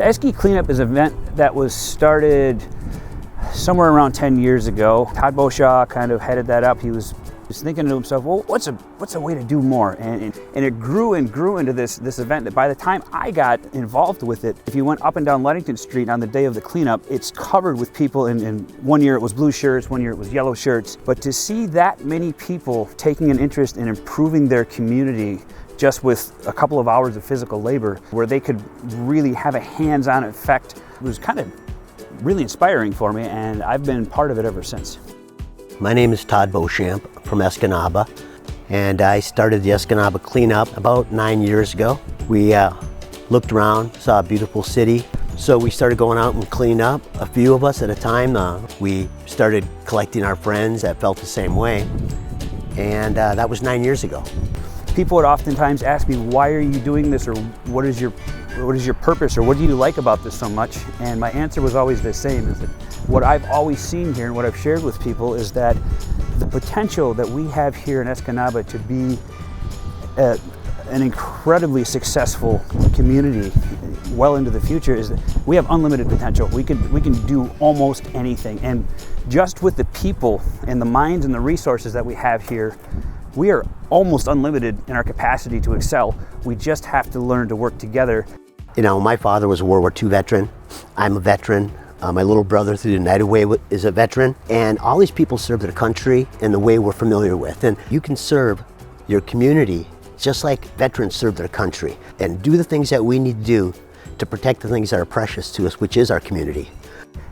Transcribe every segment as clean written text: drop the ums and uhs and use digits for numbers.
The Esky Cleanup is an event that was started somewhere around 10 years ago. Todd Beauchamp kind of headed that up. He was thinking to himself, well, what's a way to do more? And it grew and grew into this event that by the time I got involved with it, if you went up and down Ludington Street on the day of the cleanup, it's covered with people. In one year it was blue shirts, one year it was yellow shirts. But to see that many people taking an interest in improving their community just with a couple of hours of physical labor, where they could really have a hands-on effect, was kind of really inspiring for me, and I've been part of it ever since. My name is Todd Beauchamp from Escanaba, and I started the Escanaba Cleanup about 9 years ago. We looked around, saw a beautiful city, so we started going out and cleaning up, a few of us at a time. We started collecting our friends that felt the same way, and that was 9 years ago. People would oftentimes ask me, why are you doing this, or what is your purpose, or what do you like about this so much? And my answer was always the same, is that what I've always seen here and what I've shared with people is that the potential that we have here in Escanaba to be an incredibly successful community well into the future is that we have unlimited potential. We can do almost anything, and just with the people and the minds and the resources that we have here, we are almost unlimited in our capacity to excel. We just have to learn to work together. You know, my father was a World War II veteran. I'm a veteran. My little brother through the United Way is a veteran. And all these people serve their country in the way we're familiar with. And you can serve your community just like veterans serve their country, and do the things that we need to do to protect the things that are precious to us, which is our community.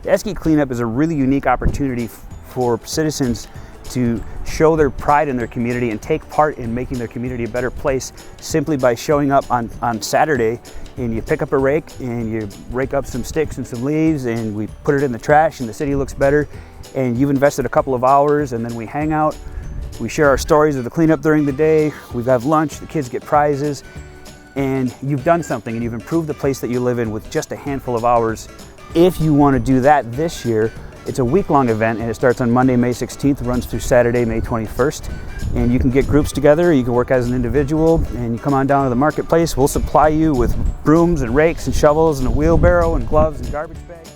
The Esky Cleanup is a really unique opportunity for citizens to show their pride in their community and take part in making their community a better place simply by showing up on Saturday, and you pick up a rake and you rake up some sticks and some leaves and we put it in the trash and the city looks better, and you've invested a couple of hours, and then we hang out, we share our stories of the cleanup during the day, we have lunch, the kids get prizes, and you've done something and you've improved the place that you live in with just a handful of hours. If you want to do that this year, it's a week-long event, and it starts on Monday, May 16th, runs through Saturday, May 21st. And you can get groups together, you can work as an individual, and you come on down to the marketplace. We'll supply you with brooms and rakes and shovels and a wheelbarrow and gloves and garbage bags.